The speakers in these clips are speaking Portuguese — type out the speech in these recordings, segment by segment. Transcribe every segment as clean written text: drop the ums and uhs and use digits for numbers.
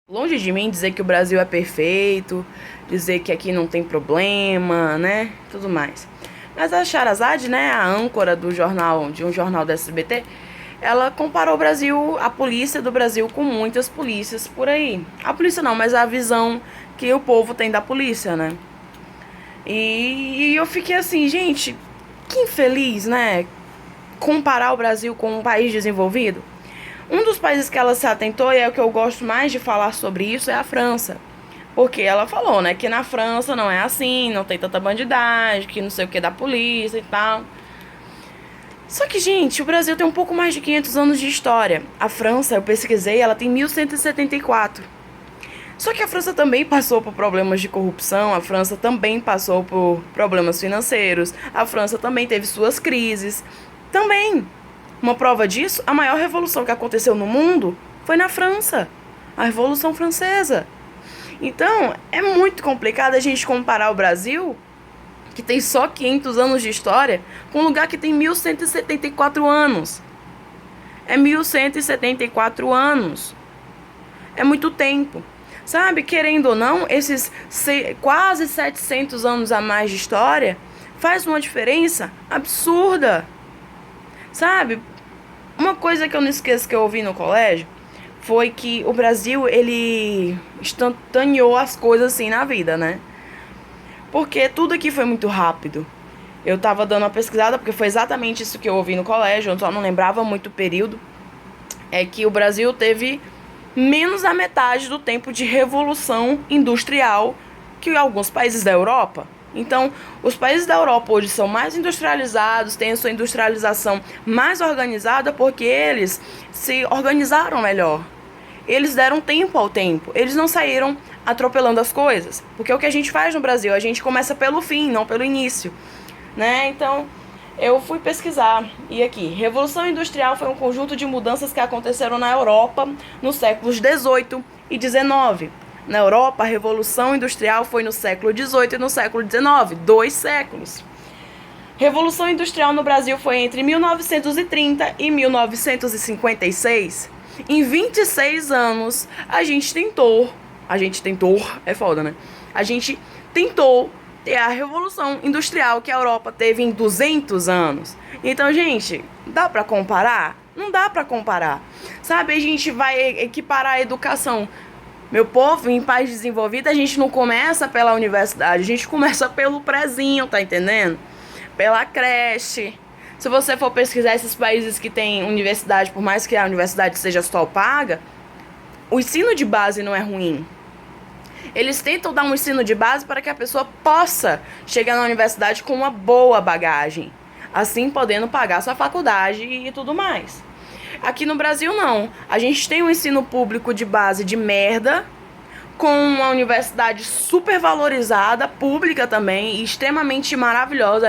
Longe de mim dizer que o Brasil é perfeito, dizer que aqui não tem problema, né, tudo mais. Mas a Sherazade, né, a âncora do jornal, de um jornal da SBT, ela comparou o Brasil, a polícia do Brasil, com muitas polícias por aí. A polícia não, mas a visão que o povo tem da polícia, né. E eu fiquei assim, gente, que infeliz, né, comparar o Brasil com um país desenvolvido. Um dos países que ela se atentou, e é o que eu gosto mais de falar sobre isso, é a França. Porque ela falou, né, que na França não é assim, não tem tanta bandidagem, que não sei o que da polícia e tal. Só que, gente, o Brasil tem um pouco mais de 500 anos de história. A França, eu pesquisei, ela tem 1174. Só que a França também passou por problemas de corrupção, a França também passou por problemas financeiros, a França também teve suas crises. Também. Uma prova disso, a maior revolução que aconteceu no mundo foi na França, a Revolução Francesa. Então, é muito complicado a gente comparar o Brasil, que tem só 500 anos de história, com um lugar que tem 1174 anos. É 1174 anos. É muito tempo. Sabe, querendo ou não, esses quase 700 anos a mais de história faz uma diferença absurda. Sabe? Uma coisa que eu não esqueço que eu ouvi no colégio foi que o Brasil, ele instantaneou as coisas assim na vida, né? Porque tudo aqui foi muito rápido. Eu tava dando uma pesquisada, porque foi exatamente isso que eu ouvi no colégio, eu só não lembrava muito o período. É que o Brasil teve menos da metade do tempo de revolução industrial que alguns países da Europa. Então, os países da Europa hoje são mais industrializados, têm a sua industrialização mais organizada porque eles se organizaram melhor. Eles deram tempo ao tempo, eles não saíram atropelando as coisas. Porque é o que a gente faz no Brasil, a gente começa pelo fim, não pelo início, né? Então, eu fui pesquisar, e aqui, Revolução Industrial foi um conjunto de mudanças que aconteceram na Europa nos séculos XVIII e XIX. Na Europa, a Revolução Industrial foi no século XVIII e no século XIX, 2 séculos. Revolução Industrial no Brasil foi entre 1930 e 1956. Em 26 anos, a gente tentou, é foda, né? A gente tentou ter a Revolução Industrial que a Europa teve em 200 anos. Então, gente, dá pra comparar? Não dá pra comparar. Sabe, a gente vai equiparar a educação. Meu povo, em país desenvolvido, a gente não começa pela universidade, a gente começa pelo prezinho, tá entendendo? Pela creche. Se você for pesquisar esses países que têm universidade, por mais que a universidade seja só paga, o ensino de base não é ruim. Eles tentam dar um ensino de base para que a pessoa possa chegar na universidade com uma boa bagagem, assim podendo pagar sua faculdade e tudo mais. Aqui no Brasil, não. A gente tem um ensino público de base de merda, com uma universidade super valorizada, pública também, e extremamente maravilhosa.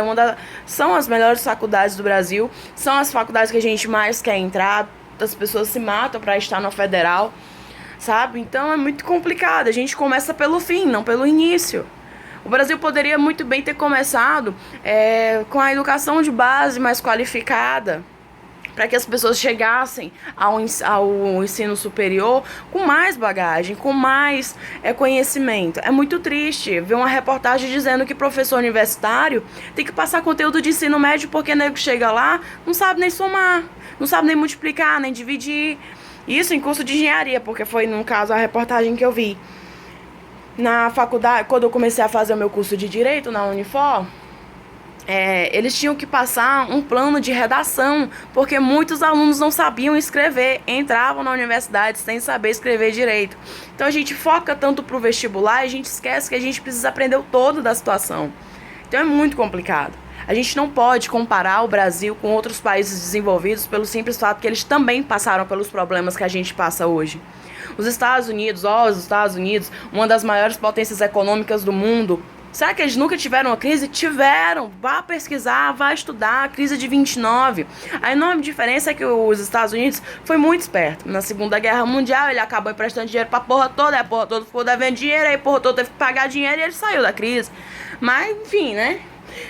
São as melhores faculdades do Brasil, são as faculdades que a gente mais quer entrar, as pessoas se matam para estar na federal, sabe? Então é muito complicado. A gente começa pelo fim, não pelo início. O Brasil poderia muito bem ter começado com a educação de base mais qualificada, para que as pessoas chegassem ao ensino superior com mais bagagem, com mais conhecimento. É muito triste ver uma reportagem dizendo que professor universitário tem que passar conteúdo de ensino médio porque nego chega lá, não sabe nem somar, não sabe nem multiplicar, nem dividir. Isso em curso de engenharia, porque foi, no caso, a reportagem que eu vi. Na faculdade, quando eu comecei a fazer o meu curso de Direito na Unifor, eles tinham que passar um plano de redação, porque muitos alunos não sabiam escrever, entravam na universidade sem saber escrever direito. Então a gente foca tanto pro vestibular e a gente esquece que a gente precisa aprender o todo da situação. Então é muito complicado. A gente não pode comparar o Brasil com outros países desenvolvidos pelo simples fato que eles também passaram pelos problemas que a gente passa hoje. Os Estados Unidos, uma das maiores potências econômicas do mundo, será que eles nunca tiveram uma crise? Tiveram. Vá pesquisar, vá estudar. A crise de 29. A enorme diferença é que os Estados Unidos foi muito esperto. Na Segunda Guerra Mundial, ele acabou emprestando dinheiro pra porra toda. A porra toda ficou devendo dinheiro. Aí a porra toda teve que pagar dinheiro e ele saiu da crise. Mas, enfim, né?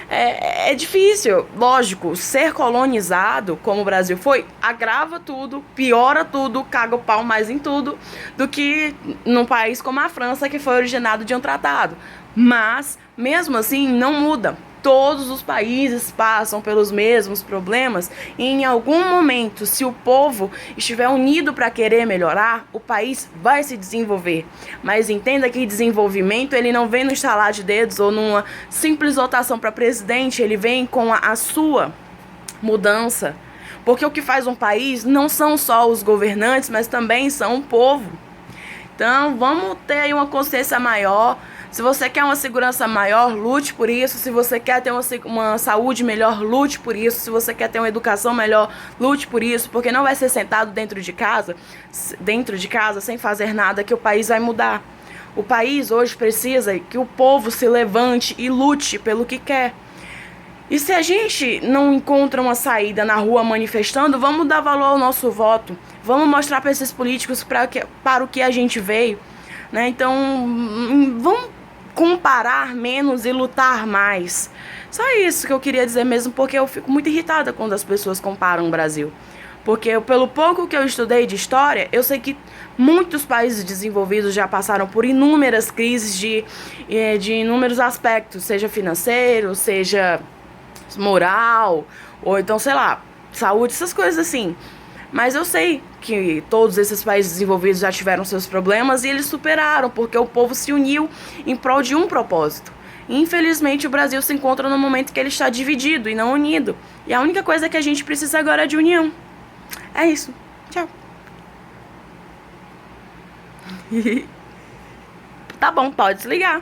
é difícil. Lógico, ser colonizado, como o Brasil foi, agrava tudo, piora tudo, caga o pau mais em tudo, do que num país como a França, que foi originado de um tratado. Mas, mesmo assim, não muda. Todos os países passam pelos mesmos problemas e em algum momento, se o povo estiver unido para querer melhorar, o país vai se desenvolver. Mas entenda que desenvolvimento ele não vem no estalar de dedos ou numa simples votação para presidente, ele vem com a sua mudança. Porque o que faz um país não são só os governantes, mas também são o povo. Então, vamos ter aí uma consciência maior. Se você quer uma segurança maior, lute por isso. Se você quer ter uma saúde melhor, lute por isso. Se você quer ter uma educação melhor, lute por isso. Porque não vai ser sentado dentro de casa sem fazer nada, que o país vai mudar. O país hoje precisa que o povo se levante e lute pelo que quer. E se a gente não encontra uma saída na rua manifestando, vamos dar valor ao nosso voto. Vamos mostrar para esses políticos para o que a gente veio, né? Então, vamos comparar menos e lutar mais. Só isso que eu queria dizer mesmo, porque eu fico muito irritada quando as pessoas comparam o Brasil. Porque pelo pouco que eu estudei de história, eu sei que muitos países desenvolvidos já passaram por inúmeras crises de inúmeros aspectos, seja financeiro, seja moral, ou então, sei lá, saúde, essas coisas assim. Mas eu sei que todos esses países desenvolvidos já tiveram seus problemas e eles superaram, porque o povo se uniu em prol de um propósito. Infelizmente, o Brasil se encontra no momento que ele está dividido e não unido. E a única coisa que a gente precisa agora é de união. É isso. Tchau. Tá bom, pode desligar.